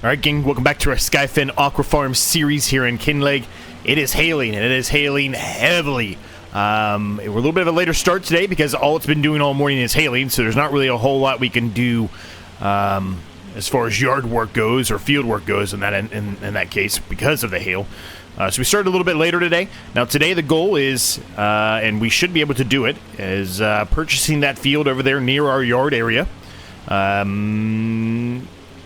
Alright, gang, welcome back to our Skyefin Aquafarm series here in Kinlaig. It is hailing, and it is hailing heavily. We're a little bit of a later start today because all it's been doing all morning is hailing, so there's not really a whole lot we can do as far as yard work goes or field work goes in that case because of the hail. So we started a little bit later today. Now today the goal is, and we should be able to do it, is purchasing that field over there near our yard area.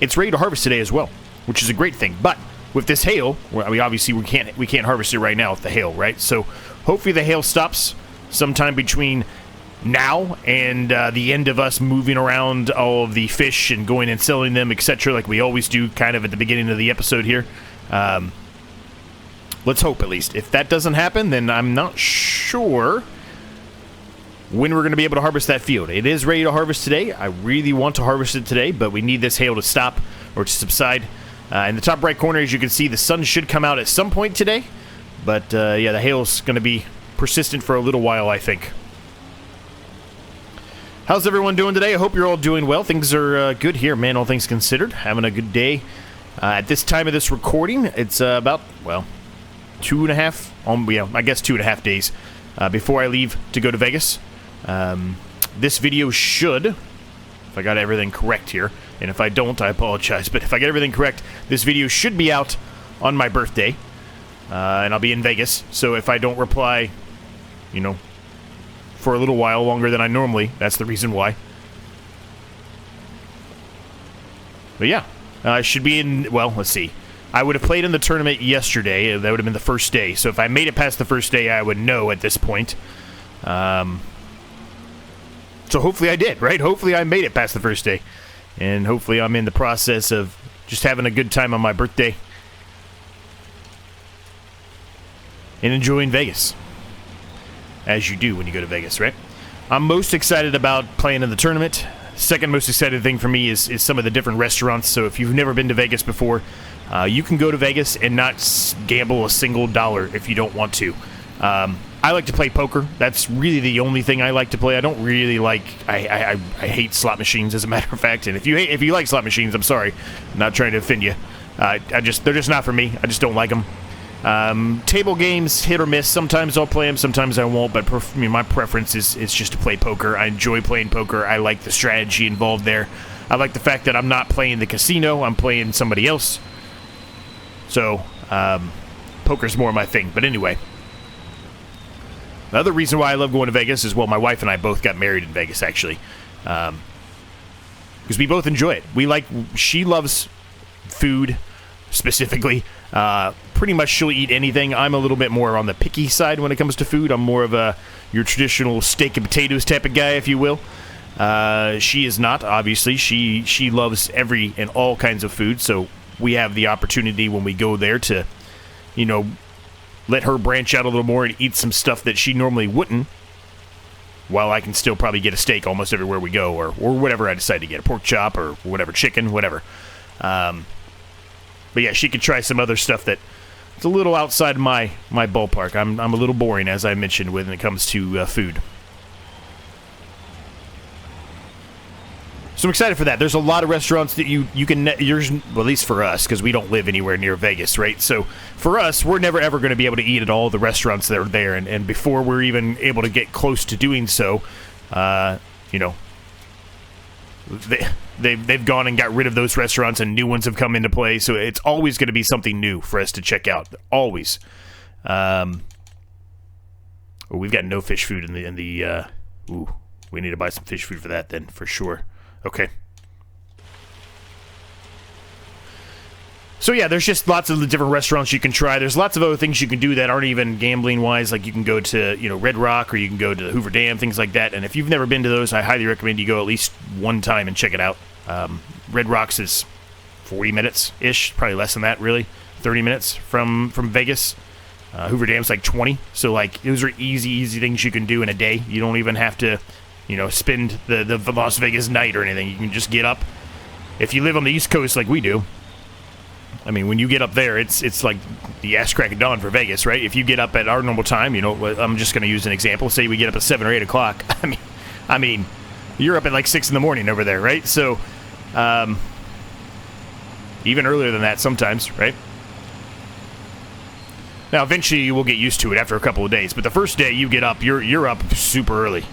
It's ready to harvest today as well, which is a great thing. But with this hail, obviously we can't harvest it right now with the hail, right? So hopefully the hail stops sometime between now and the end of us moving around all of the fish and going and selling them, etc., like we always do, kind of at the beginning of the episode here. Let's hope, at least. If that doesn't happen, then I'm not sure when we're going to be able to harvest that field. It is ready to harvest today. I really want to harvest it today, but we need this hail to stop or to subside. In the top right corner, as you can see, the sun should come out at some point today. But, yeah, the hail is going to be persistent for a little while, I think. How's everyone doing today? I hope you're all doing well. Things are good here, man, all things considered. Having a good day. At this time of this recording, it's about, well, 2.5, I guess 2.5 days before I leave to go to Vegas. This video should, if I got everything correct here, and if I don't, I apologize, but if I get everything correct, this video should be out on my birthday, and I'll be in Vegas, so if I don't reply, you know, for a little while longer than I normally, that's the reason why. But yeah, I should be in, well, let's see. I would have played in the tournament yesterday. That would have been the first day. So if I made it past the first day, I would know at this point. So hopefully I did, right? Hopefully I made it past the first day. And hopefully I'm in the process of just having a good time on my birthday. And enjoying Vegas. As you do when you go to Vegas, right? I'm most excited about playing in the tournament. Second most excited thing for me is some of the different restaurants. So if you've never been to Vegas before, you can go to Vegas and not gamble a single dollar if you don't want to. I like to play poker. That's really the only thing I like to play. I don't really like. I hate slot machines, as a matter of fact. And if you like slot machines, I'm sorry. I'm not trying to offend you. They're just not for me. I just don't like them. Table games, hit or miss. Sometimes I'll play them, sometimes I won't. But my preference is just to play poker. I enjoy playing poker. I like the strategy involved there. I like the fact that I'm not playing the casino. I'm playing somebody else. So, poker's more my thing. But anyway, the other reason why I love going to Vegas is, well, my wife and I both got married in Vegas, actually. Because we both enjoy it. She loves food, specifically. Pretty much she'll eat anything. I'm a little bit more on the picky side when it comes to food. I'm more of your traditional steak and potatoes type of guy, if you will. She is not, obviously. She loves every and all kinds of food, so we have the opportunity when we go there to, you know, let her branch out a little more and eat some stuff that she normally wouldn't, while I can still probably get a steak almost everywhere we go, or whatever I decide to get, a pork chop or whatever, chicken, whatever. But yeah, she could try some other stuff that it's a little outside my ballpark. I'm a little boring, as I mentioned, when it comes to food. So I'm excited for that. There's a lot of restaurants that you can, well, at least for us, because we don't live anywhere near Vegas, right? So for us, we're never ever going to be able to eat at all the restaurants that are there. And before we're even able to get close to doing so, you know, they've gone and got rid of those restaurants and new ones have come into play. So it's always going to be something new for us to check out. Always. Well, we've got no fish food in the ooh, we need to buy some fish food for that then, for sure. Okay. So yeah, there's just lots of the different restaurants you can try. There's lots of other things you can do that aren't even gambling-wise. Like you can go to, you know, Red Rock, or you can go to Hoover Dam, things like that. And if you've never been to those, I highly recommend you go at least one time and check it out. Red Rocks is 40 minutes-ish, probably less than that, really. 30 minutes from Vegas. Hoover Dam's like 20. So like those are easy things you can do in a day. You don't even have to, you know, spend the Las Vegas night or anything. You can just get up. If you live on the East Coast like we do, I mean, when you get up there, it's like the ass crack of dawn for Vegas, right? If you get up at our normal time, you know, I'm just going to use an example. Say we get up at 7 or 8 o'clock. I mean, you're up at like 6 in the morning over there, right? So, Even earlier than that sometimes, right? Now, eventually you will get used to it after a couple of days, but the first day you get up, you're up super early.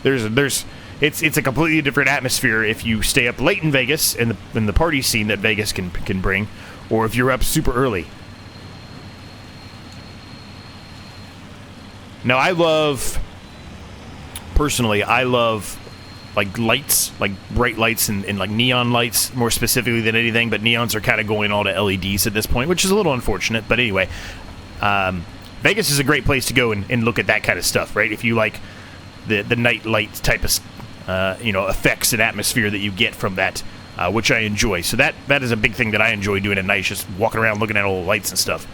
It's a completely different atmosphere if you stay up late in Vegas and the party scene that Vegas can bring, or if you're up super early. Now, I love like lights, like bright lights and like neon lights more specifically than anything, but neons are kind of going all to LEDs at this point, which is a little unfortunate, but anyway. Vegas is a great place to go and look at that kind of stuff, right? If you like the night light type of effects and atmosphere that you get from that, which I enjoy. So that is a big thing that I enjoy doing at night, just walking around looking at all the lights and stuff.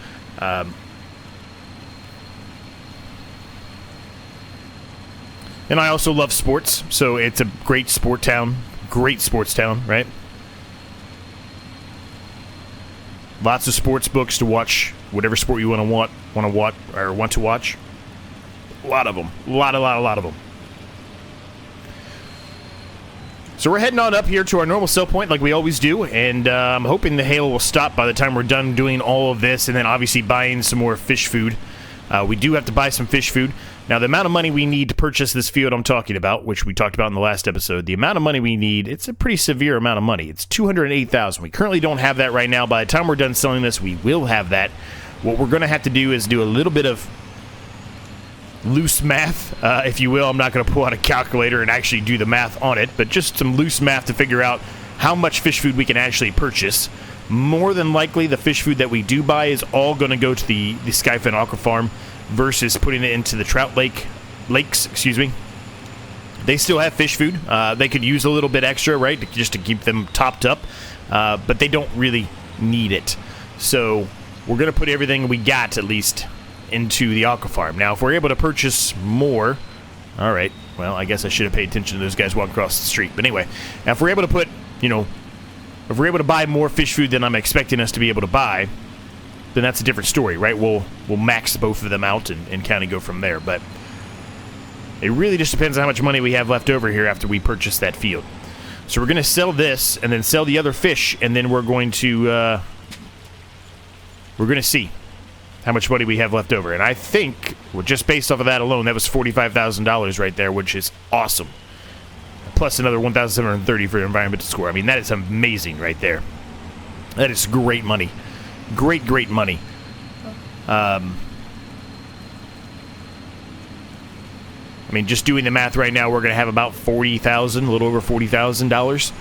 And I also love sports, so it's a great sports town, right? Lots of sports books to watch, whatever sport you want to watch. A lot of them, a lot of them. So we're heading on up here to our normal sell point like we always do, and I'm hoping the hail will stop by the time we're done doing all of this, and then obviously buying some more fish food. We do have to buy some fish food. Now, the amount of money we need to purchase this field I'm talking about, which we talked about in the last episode, the amount of money we need, it's a pretty severe amount of money. It's $208,000. We currently don't have that right now. By the time we're done selling this, we will have that. What we're going to have to do is do a little bit of loose math, if you will. I'm not going to pull out a calculator and actually do the math on it, but just some loose math to figure out how much fish food we can actually purchase. More than likely, the fish food that we do buy is all going to go to the Skyefin Aquafarm versus putting it into the trout lakes. They still have fish food. They could use a little bit extra, right, just to keep them topped up, but they don't really need it. So we're going to put everything we got, at least, into the Aquafarm. Now, if we're able to purchase more, all right, well, I guess I should have paid attention to those guys walking across the street. But anyway, now if we're able to put, if we're able to buy more fish food than I'm expecting us to be able to buy, then that's a different story, right? We'll max both of them out and kind of go from there. But it really just depends on how much money we have left over here after we purchase that field. So we're going to sell this and then sell the other fish, and then we're going to see how much money we have left over. And I think, well, just based off of that alone, that was $45,000 right there, which is awesome. Plus another $1,730 for environmental score. I mean, that is amazing right there. That is great money. Great money. I mean, just doing the math right now, we're going to have about $40,000, a little over $40,000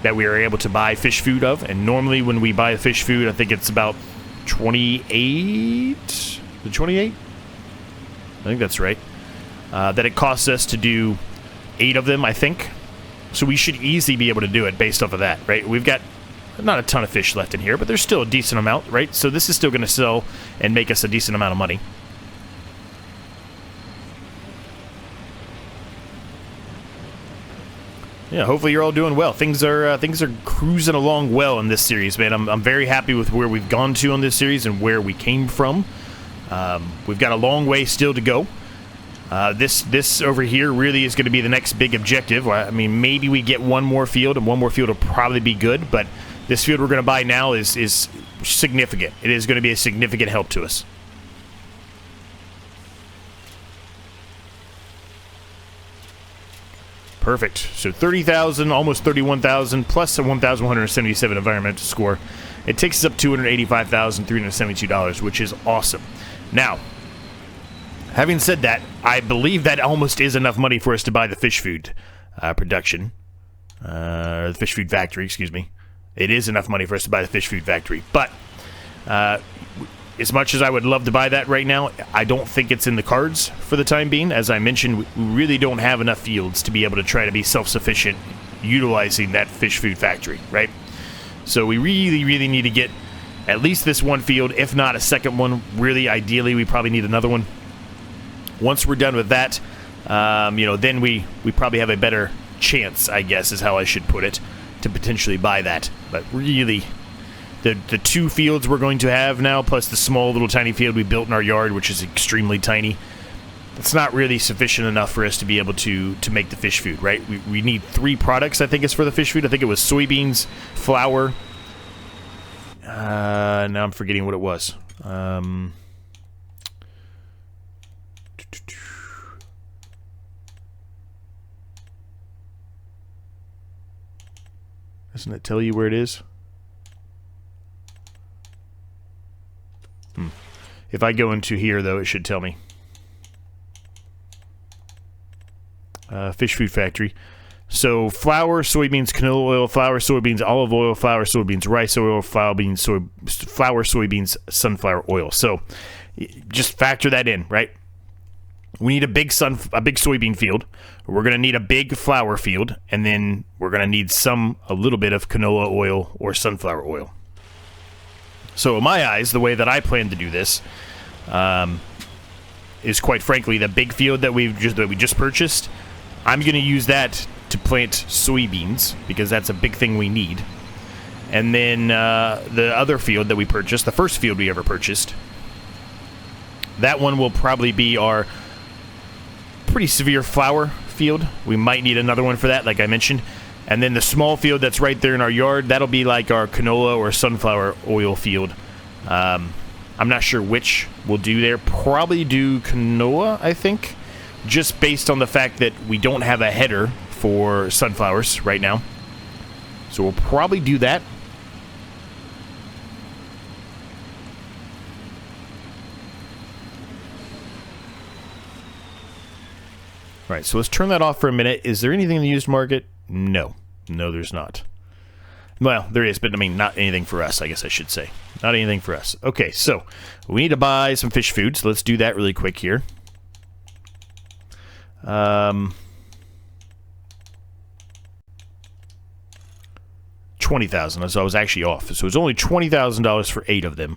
that we are able to buy fish food of. And normally when we buy fish food, I think it's about 28? The 28? I think that's right. That it costs us to do 8 of them, I think. So we should easily be able to do it based off of that, right? We've got not a ton of fish left in here, but there's still a decent amount, right? So this is still going to sell and make us a decent amount of money. Yeah, hopefully you're all doing well. Things are cruising along well in this series, man. I'm very happy with where we've gone to on this series and where we came from. We've got a long way still to go. This over here really is going to be the next big objective. I mean, maybe we get one more field, and one more field will probably be good, but this field we're going to buy now is significant. It is going to be a significant help to us. Perfect. So 30,000, almost 31,000, plus a 1,177 environmental score. It takes us up $285,372, which is awesome. Now, having said that, I believe that almost is enough money for us to buy the fish food production. The fish food factory, excuse me. It is enough money for us to buy the fish food factory. But as much as I would love to buy that right now, I don't think it's in the cards for the time being. As I mentioned, we really don't have enough fields to be able to try to be self-sufficient utilizing that fish food factory, right? So we really need to get at least this one field, if not a second one. Really, ideally, we probably need another one. Once we're done with that, then we probably have a better chance, I guess, is how I should put it, to potentially buy that. But really, the 2 fields we're going to have now, plus the small little tiny field we built in our yard, which is extremely tiny, it's not really sufficient enough for us to be able to make the fish food, right? We need 3 products, I think, is for the fish food. I think it was soybeans, flour. Now I'm forgetting what it was. Doesn't it tell you where it is? If I go into here, though, it should tell me. Fish food factory. So flour, soybeans, canola oil, flour, soybeans, olive oil, flour, soybeans, rice oil, flour, soybeans, sunflower oil. So just factor that in, right? We need a big soybean field. We're going to need a big flour field, and then we're going to need a little bit of canola oil or sunflower oil. So in my eyes, the way that I plan to do this is, quite frankly, the big field that we just purchased. I'm going to use that to plant soybeans, because that's a big thing we need. And then the other field that we purchased, the first field we ever purchased, that one will probably be our pretty severe flour field. We might need another one for that, like I mentioned. And then the small field that's right there in our yard, that'll be like our canola or sunflower oil field. I'm not sure which we'll do there. Probably do canola, I think, just based on the fact that we don't have a header for sunflowers right now. So we'll probably do that. All right, so let's turn that off for a minute. Is there anything in the used market? No. No, there's not. Well, there is, but I mean, not anything for us, I guess I should say. Not anything for us. Okay, so we need to buy some fish food, so let's do that really quick here. 20,000, so I was actually off. So it's only $20,000 for 8 of them.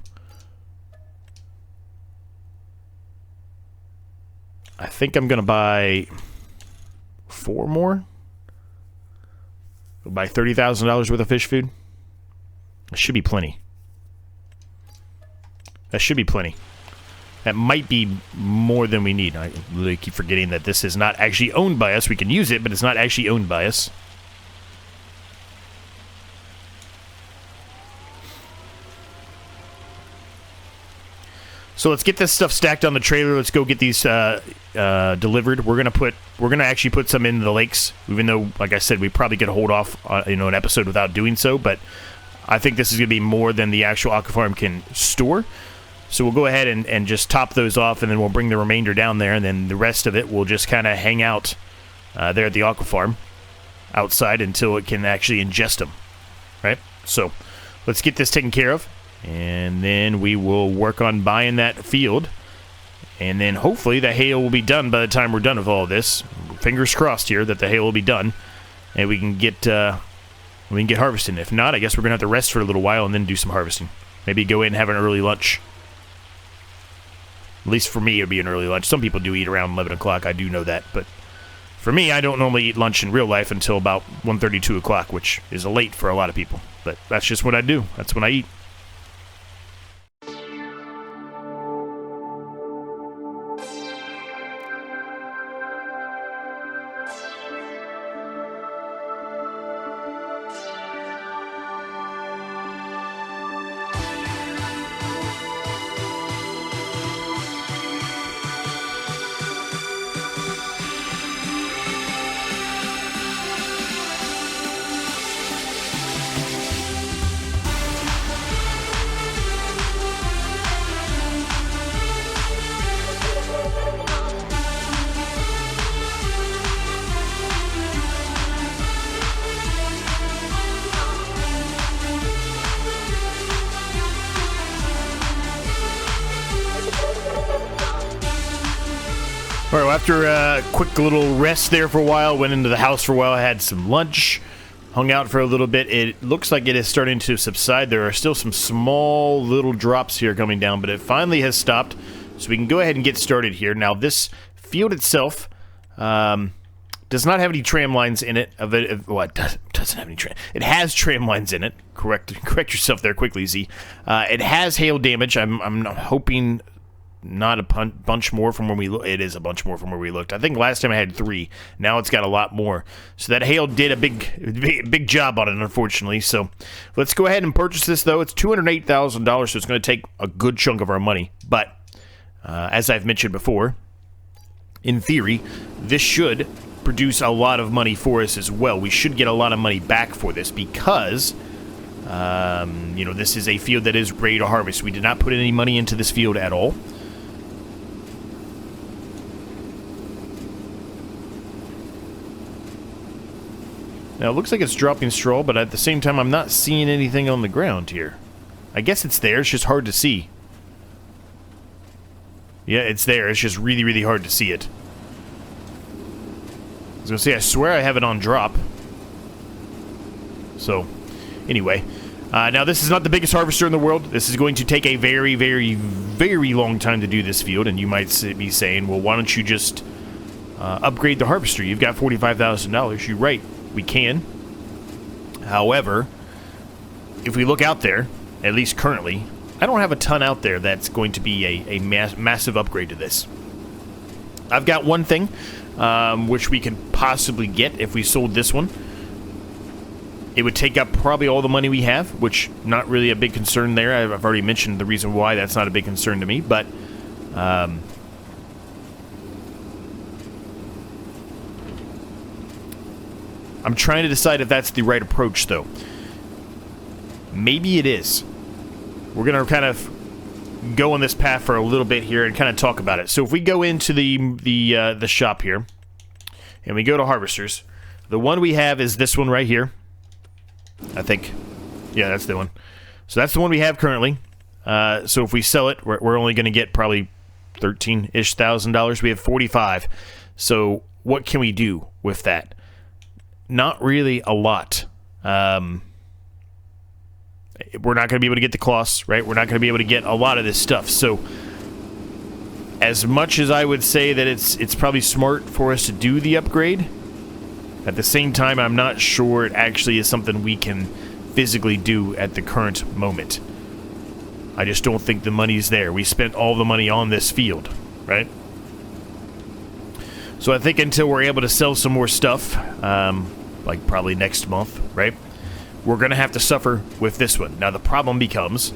I think I'm gonna buy 4 more. We'll buy $30,000 worth of fish food. That should be plenty. That should be plenty. That might be more than we need. I literally keep forgetting that this is not actually owned by us. We can use it, but it's not actually owned by us. So let's get this stuff stacked on the trailer. Let's go get these delivered. We're gonna actually put some in the lakes, even though, like I said, we probably could hold off an episode without doing so. But I think this is gonna be more than the actual Aquafarm can store. So we'll go ahead and just top those off, and then we'll bring the remainder down there, and then the rest of it will just kind of hang out there at the Aquafarm outside until it can actually ingest them. Right? So let's get this taken care of. And then we will work on buying that field. And then hopefully the hay will be done by the time we're done with all this. Fingers crossed here that the hay will be done. And we can get harvesting. If not, I guess we're going to have to rest for a little while and then do some harvesting. Maybe go in and have an early lunch. At least for me, it would be an early lunch. Some people do eat around 11 o'clock. I do know that. But for me, I don't normally eat lunch in real life until about 1:30, 2 o'clock, which is late for a lot of people. But that's just what I do. That's when I eat. All right, well, after a quick little rest there for a while, went into the house for a while, I had some lunch, hung out for a little bit. It looks like it is starting to subside. There are still some small little drops here coming down, but it finally has stopped, so we can go ahead and get started here. Now, this field itself does not have any tram lines in it. It doesn't have any tram. It has tram lines in it. Correct yourself there quickly, Z. It has hail damage. I'm hoping not a bunch more from where we looked. It is a bunch more from where we looked. I think last time I had 3. Now it's got a lot more. So that hail did a big job on it, unfortunately. So let's go ahead and purchase this, though. It's $208,000, so it's going to take a good chunk of our money. But as I've mentioned before, in theory, this should produce a lot of money for us as well. We should get a lot of money back for this because... you know, this is a field that is ready to harvest. We did not put any money into this field at all. Now, it looks like it's dropping straw, but at the same time, I'm not seeing anything on the ground here. I guess it's there. It's just hard to see. Yeah, it's there. It's just really, really hard to see it. I was going to say, I swear I have it on drop. So... Anyway, now this is not the biggest harvester in the world. This is going to take a very, very, very long time to do this field. And you might be saying, well, why don't you just upgrade the harvester? You've got $45,000. You're right, we can. However, if we look out there, at least currently, I don't have a ton out there that's going to be a massive upgrade to this. I've got one thing, which we can possibly get if we sold this one. It would take up probably all the money we have, which not really a big concern there. I've already mentioned the reason why that's not a big concern to me, but I'm trying to decide if that's the right approach, though. Maybe it is. We're going to kind of go on this path for a little bit here and kind of talk about it. So if we go into the shop here, and we go to harvesters, the one we have is this one right here. I think, yeah, that's the one. So that's the one we have currently. So if we sell it, we're only going to get probably $13-ish thousand. We have 45. So what can we do with that? Not really a lot. We're not going to be able to get the cloths, right? We're not going to be able to get a lot of this stuff. So as much as I would say that it's probably smart for us to do the upgrade, at the same time, I'm not sure it actually is something we can physically do at the current moment. I just don't think the money's there. We spent all the money on this field, right? So I think until we're able to sell some more stuff, like probably next month, right, we're going to have to suffer with this one. Now, the problem becomes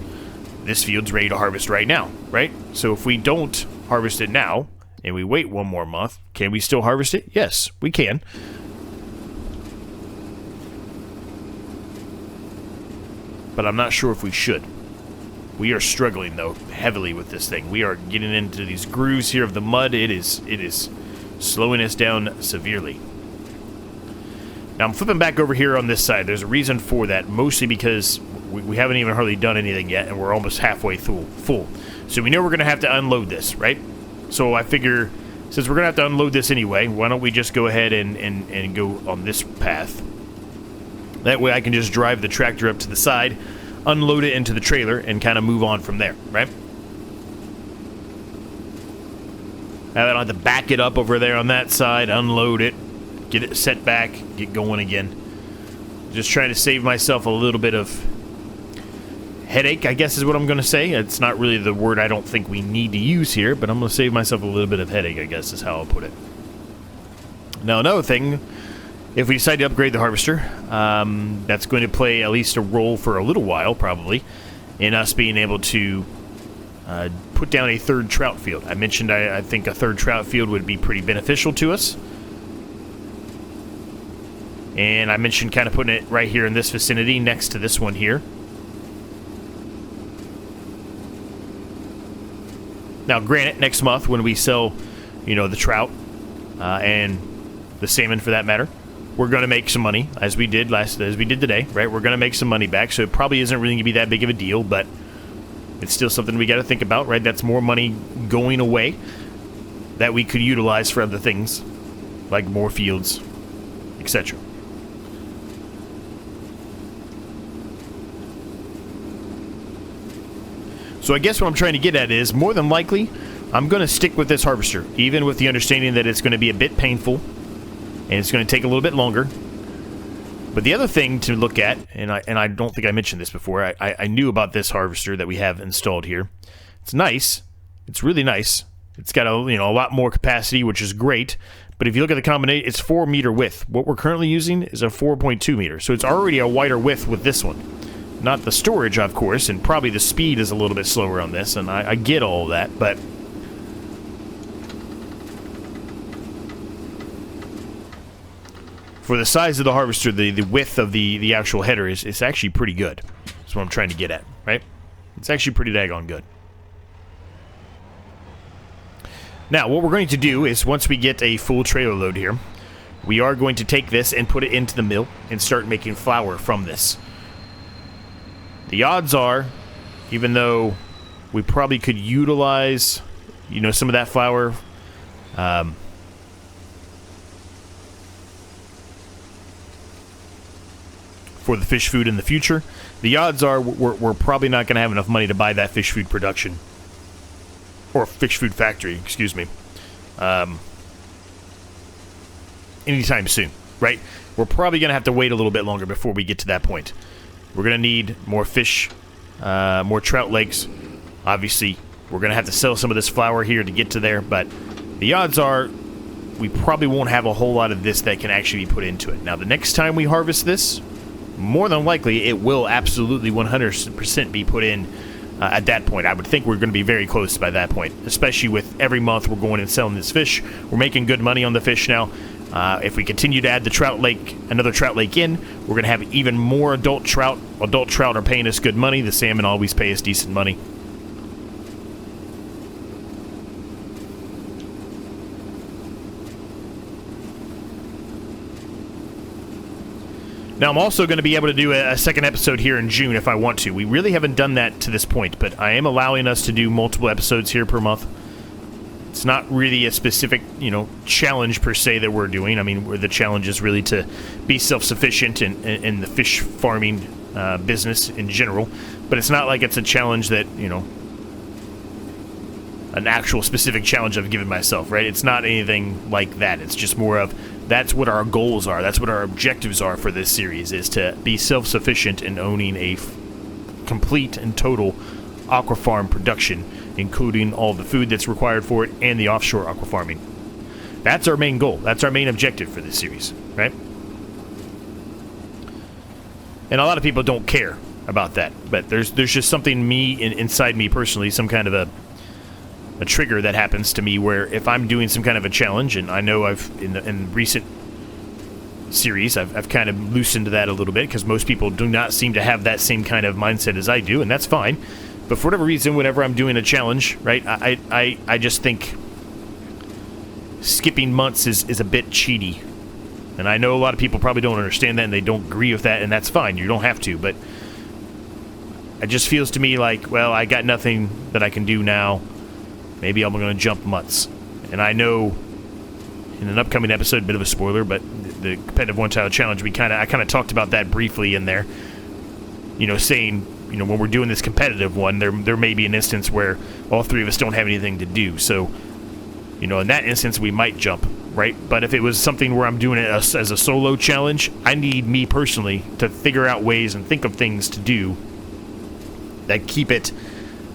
this field's ready to harvest right now, right? So if we don't harvest it now and we wait one more month, can we still harvest it? Yes, we can. But I'm not sure if we should. We are struggling, though, heavily with this thing. We are getting into these grooves here of the mud. It is slowing us down severely. Now, I'm flipping back over here on this side. There's a reason for that, mostly because we haven't even hardly done anything yet, and we're almost halfway full. So we know we're going to have to unload this, right? So I figure, since we're going to have to unload this anyway, why don't we just go ahead and go on this path? That way I can just drive the tractor up to the side, unload it into the trailer, and kind of move on from there, right? Now I don't have to back it up over there on that side, unload it, get it set back, get going again. Just trying to save myself a little bit of headache, I guess is what I'm going to say. It's not really the word I don't think we need to use here, but I'm going to save myself a little bit of headache, I guess is how I'll put it. Now, another thing, if we decide to upgrade the harvester, that's going to play at least a role for a little while, probably, in us being able to put down a third trout field. I mentioned I think a third trout field would be pretty beneficial to us. And I mentioned kind of putting it right here in this vicinity next to this one here. Now, granted, next month when we sell, the trout and the salmon for that matter, we're going to make some money, as we did today, right? We're going to make some money back, so it probably isn't really going to be that big of a deal, but it's still something we got to think about, right? That's more money going away that we could utilize for other things, like more fields, etc. So I guess what I'm trying to get at is, more than likely, I'm going to stick with this harvester, even with the understanding that it's going to be a bit painful, and it's going to take a little bit longer. But the other thing to look at, and I don't think I mentioned this before, I knew about this harvester that we have installed here. It's nice, It's really nice. It's got a lot more capacity, which is great. But if you look at the combination, it's 4 meter width. What we're currently using is a 4.2 meter. So it's already a wider width with this one. Not the storage, of course, and probably the speed is a little bit slower on this, and I get all of that, but for the size of the harvester, the width of the actual header is actually pretty good. That's what I'm trying to get at, right? It's actually pretty daggone good. Now, what we're going to do is, once we get a full trailer load here, we are going to take this and put it into the mill and start making flour from this. The odds are, even though we probably could utilize, some of that flour, for the fish food in the future, the odds are we're probably not going to have enough money to buy that fish food production. Or fish food factory, excuse me. Anytime soon, right? We're probably going to have to wait a little bit longer before we get to that point. We're going to need more fish, more trout lakes. Obviously, we're going to have to sell some of this flour here to get to there, but the odds are we probably won't have a whole lot of this that can actually be put into it. Now, the next time we harvest this, more than likely, it will absolutely 100% be put in at that point. I would think we're going to be very close by that point, especially with every month we're going and selling this fish. We're making good money on the fish now. If we continue to add the trout lake, another trout lake in, we're going to have even more adult trout. Adult trout are paying us good money. The salmon always pay us decent money. Now, I'm also going to be able to do a second episode here in June if I want to. We really haven't done that to this point, but I am allowing us to do multiple episodes here per month. It's not really a specific, challenge per se that we're doing. I mean, the challenge is really to be self-sufficient in the fish farming business in general. But it's not like it's a challenge that, an actual specific challenge I've given myself, right? It's not anything like that. It's just more of, that's what our goals are. That's what our objectives are for this series, is to be self-sufficient in owning a complete and total aquafarm production, including all the food that's required for it and the offshore aquafarming. That's our main goal. That's our main objective for this series, right? And a lot of people don't care about that, but there's just something inside me personally, some kind of a trigger that happens to me where if I'm doing some kind of a challenge, and I know in recent series I've kind of loosened that a little bit because most people do not seem to have that same kind of mindset as I do, and that's fine. But for whatever reason, whenever I'm doing a challenge, right, I just think skipping months is a bit cheaty. And I know a lot of people probably don't understand that and they don't agree with that, and that's fine. You don't have to, but it just feels to me like, well, I got nothing that I can do now. Maybe I'm going to jump months. And I know in an upcoming episode, a bit of a spoiler, but the competitive one-tile challenge, I kind of talked about that briefly in there. Saying, when we're doing this competitive one, there may be an instance where all three of us don't have anything to do. So, in that instance, we might jump, right? But if it was something where I'm doing it as a solo challenge, I need me personally to figure out ways and think of things to do that keep it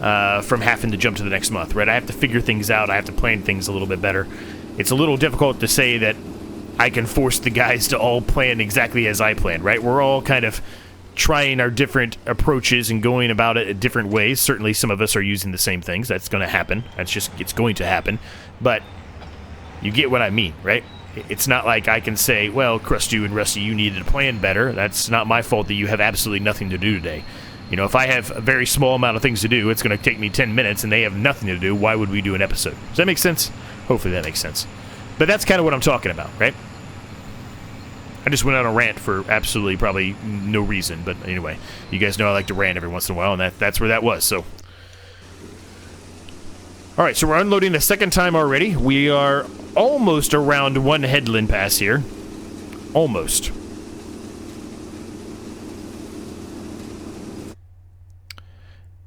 from having to jump to the next month, right? I have to figure things out. I have to plan things a little bit better. It's a little difficult to say that I can force the guys to all plan exactly as I plan, right? We're all kind of trying our different approaches and going about it in different ways. Certainly some of us are using the same things. That's going to happen. It's going to happen. But you get what I mean, right? It's not like I can say, well, Krusty and Rusty, you needed to plan better. That's not my fault that you have absolutely nothing to do today. If I have a very small amount of things to do, it's going to take me 10 minutes and they have nothing to do. Why would we do an episode? Does that make sense? Hopefully that makes sense. But that's kind of what I'm talking about, right? I just went on a rant for absolutely probably no reason. But anyway, you guys know I like to rant every once in a while, and that's where that was. So, all right, so we're unloading the second time already. We are almost around one headland pass here. Almost.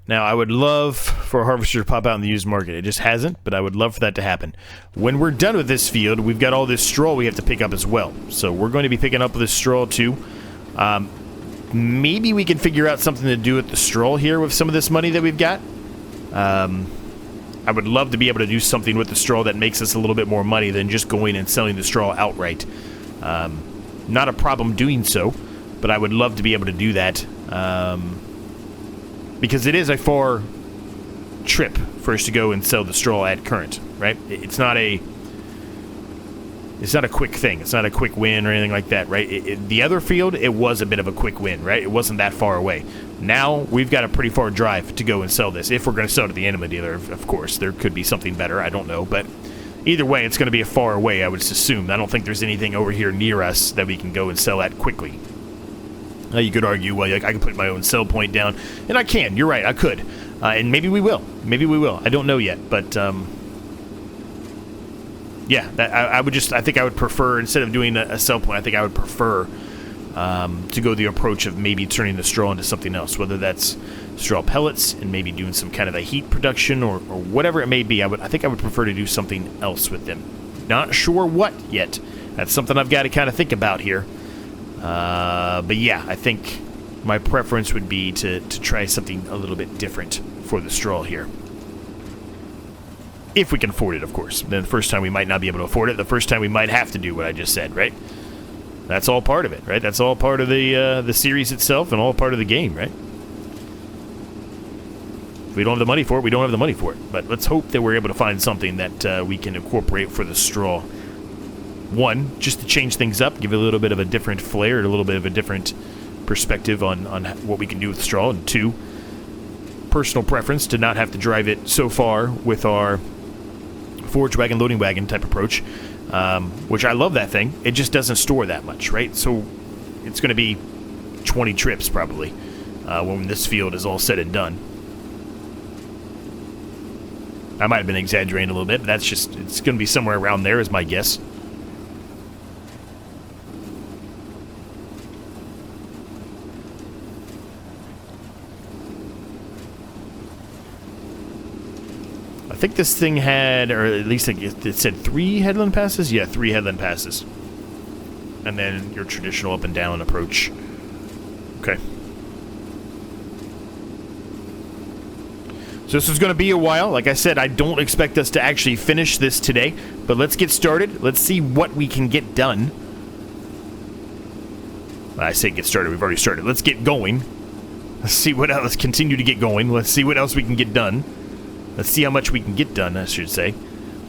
Now, I would love for a harvester to pop out in the used market. It just hasn't, but I would love for that to happen. When we're done with this field, we've got all this straw we have to pick up as well. So we're going to be picking up this straw too. Maybe we can figure out something to do with the straw here with some of this money that we've got. I would love to be able to do something with the straw that makes us a little bit more money than just going and selling the straw outright. Not a problem doing so, but I would love to be able to do that, because it is a far trip for us to go and sell the straw at current, right? It's not a quick thing. It's not a quick win or anything like that, right? The other field, it was a bit of a quick win, right? It wasn't that far away. Now, we've got a pretty far drive to go and sell this. If we're going to sell to the anima dealer, of course. There could be something better. I don't know. But either way, it's going to be a far away, I would assume. I don't think there's anything over here near us that we can go and sell at quickly. Now, you could argue, well, I can put my own sell point down. And I can. You're right. I could. And maybe we will. Maybe we will. I don't know yet. But, yeah, I think I would prefer, instead of doing a sell point, I think I would prefer to go the approach of maybe turning the straw into something else, whether that's straw pellets and maybe doing some kind of a heat production or whatever it may be. I think I would prefer to do something else with them. Not sure what yet. That's something I've got to kind of think about here. But yeah, I think my preference would be to try something a little bit different for the straw here. If we can afford it, of course. Then the first time we might not be able to afford it. The first time we might have to do what I just said, right? That's all part of it, right? That's all part of the series itself and all part of the game, right? If we don't have the money for it, we don't have the money for it. But let's hope that we're able to find something that we can incorporate for the straw. One, just to change things up, give it a little bit of a different flair, a little bit of a different perspective on what we can do with straw. And two, personal preference to not have to drive it so far with our forage wagon, loading wagon type approach, which I love that thing. It just doesn't store that much, right? So it's going to be 20 trips probably when this field is all said and done. I might have been exaggerating a little bit, but that's just, it's going to be somewhere around there is my guess. I think this thing had, or at least it said 3 headland passes? Yeah, 3 headland passes. And then your traditional up and down approach. Okay. So this is going to be a while. Like I said, I don't expect us to actually finish this today. But let's get started. Let's see what we can get done. I say get started. We've already started. Let's get going. Let's see what else. Let's continue to get going. Let's see what else we can get done. Let's see how much we can get done, I should say.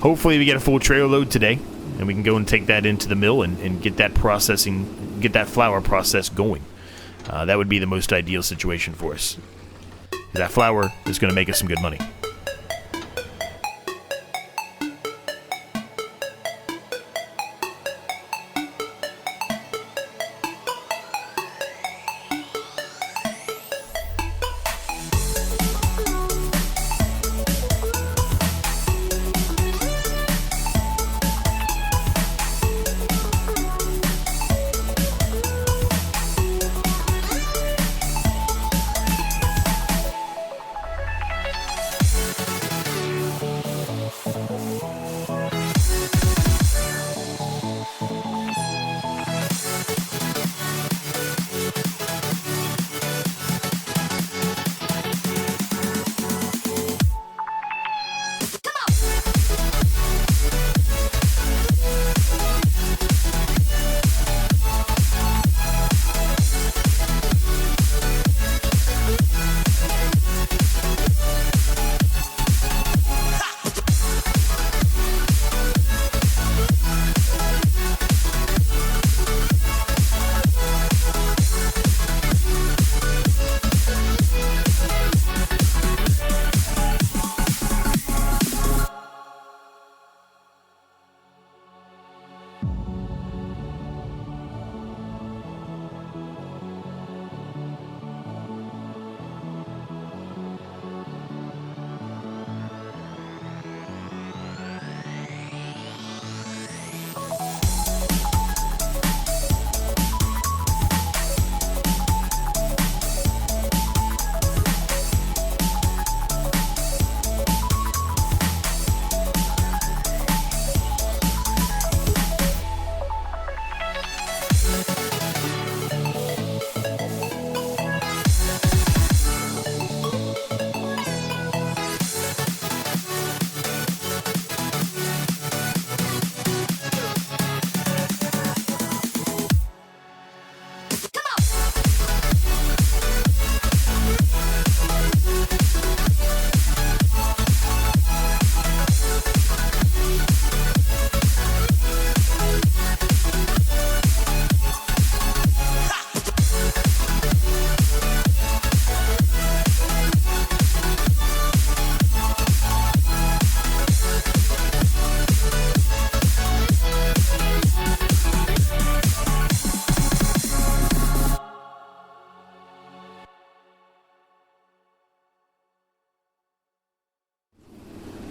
Hopefully we get a full trailer load today, and we can go and take that into the mill and get that processing, get that flour process going. That would be the most ideal situation for us. That flour is going to make us some good money.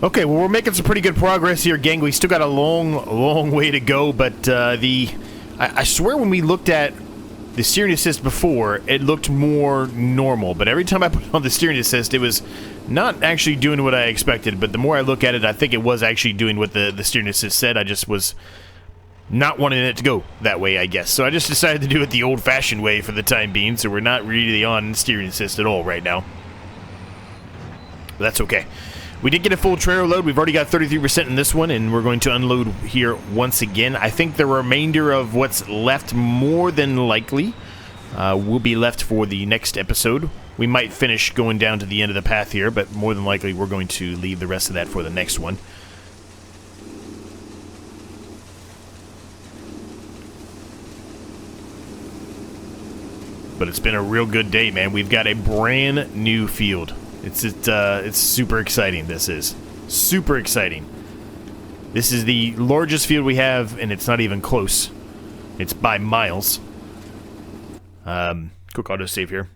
Okay, well, we're making some pretty good progress here, gang. We still got a long way to go, but I swear when we looked at the steering assist before, it looked more normal, but every time I put on the steering assist, it was not actually doing what I expected, but the more I look at it, I think it was actually doing what the steering assist said. I just was not wanting it to go that way, I guess. So I just decided to do it the old-fashioned way for the time being, so we're not really on steering assist at all right now. But that's okay. We did get a full trailer load. We've already got 33% in this one, and we're going to unload here once again. I think the remainder of what's left, more than likely, will be left for the next episode. We might finish going down to the end of the path here, but more than likely we're going to leave the rest of that for the next one. But it's been a real good day, man. We've got a brand new field. It's super exciting. This is super exciting. This is the largest field we have, and it's not even close. It's by miles. Quick autosave here.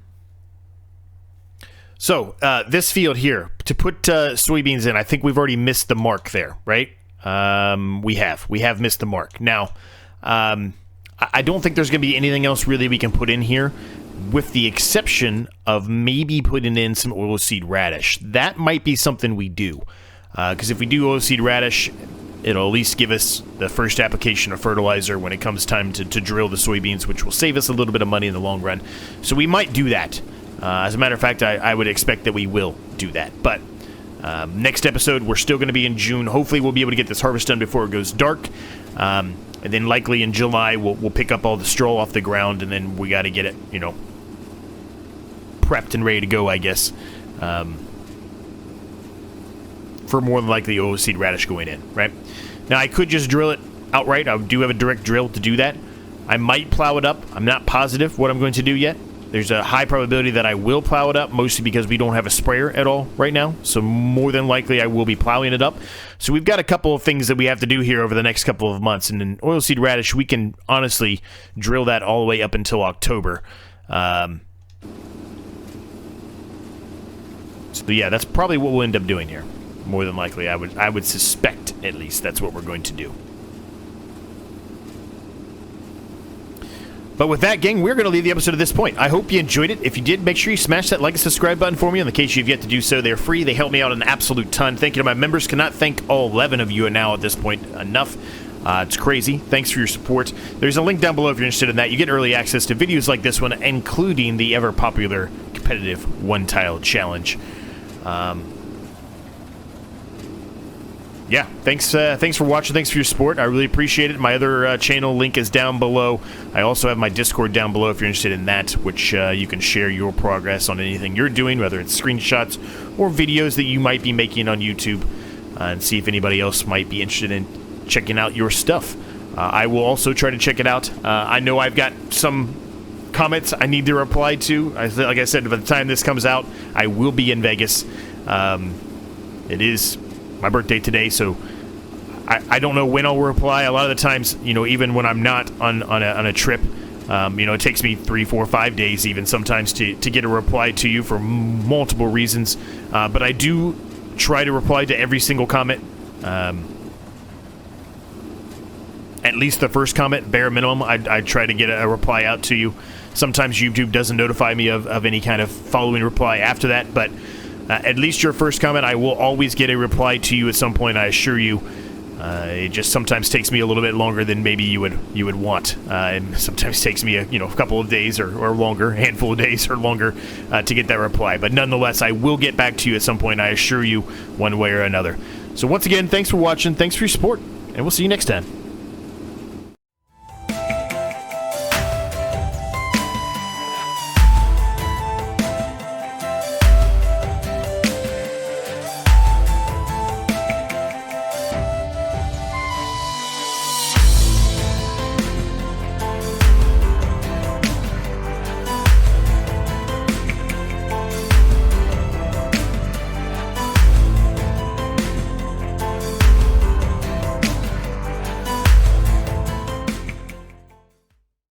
So this field here, to put soybeans in, I think we've already missed the mark there, right? We have missed the mark. Now, I don't think there's going to be anything else really we can put in here, with the exception of maybe putting in some oilseed radish. That might be something we do, because if we do oilseed radish, it'll at least give us the first application of fertilizer when it comes time to drill the soybeans, which will save us a little bit of money in the long run. So we might do that. As a matter of fact, I would expect that we will do that. But next episode, we're still going to be in June. Hopefully we'll be able to get this harvest done before it goes dark. And then likely in July, we'll pick up all the straw off the ground, and then we got to get it, you know, prepped and ready to go, I guess, for more than likely oilseed radish going in, right? Now, I could just drill it outright. I do have a direct drill to do that. I might plow it up. I'm not positive what I'm going to do yet. There's a high probability that I will plow it up, mostly because we don't have a sprayer at all right now. So more than likely, I will be plowing it up. So we've got a couple of things that we have to do here over the next couple of months. And in oilseed radish, we can honestly drill that all the way up until October. So yeah, that's probably what we'll end up doing here. More than likely, I would suspect, at least, that's what we're going to do. But with that, gang, we're going to leave the episode at this point. I hope you enjoyed it. If you did, make sure you smash that like and subscribe button for me. In the case you've yet to do so, they're free. They help me out an absolute ton. Thank you to my members. Cannot thank all 11 of you now at this point enough. It's crazy. Thanks for your support. There's a link down below if you're interested in that. You get early access to videos like this one, including the ever-popular competitive one-tile challenge. Yeah, thanks for watching. Thanks for your support. I really appreciate it. My other channel link is down below. I also have my Discord down below if you're interested in that, which you can share your progress on anything you're doing, whether it's screenshots or videos that you might be making on YouTube, and see if anybody else might be interested in checking out your stuff. I will also try to check it out. I know I've got some comments I need to reply to. Like I said, by the time this comes out, I will be in Vegas. It is my birthday today, so I don't know when I'll reply. A lot of the times, you know, even when I'm not on a trip, you know, it takes me 3, 4, 5 days even sometimes to get a reply to you for multiple reasons. But I do try to reply to every single comment. At least the first comment, bare minimum, I try to get a reply out to you. Sometimes YouTube doesn't notify me of any kind of following reply after that, but at least your first comment, I will always get a reply to you at some point, I assure you. It just sometimes takes me a little bit longer than maybe you would want. And sometimes takes me a couple of days or longer, a handful of days or longer to get that reply. But nonetheless, I will get back to you at some point, I assure you, one way or another. So once again, thanks for watching, thanks for your support, and we'll see you next time.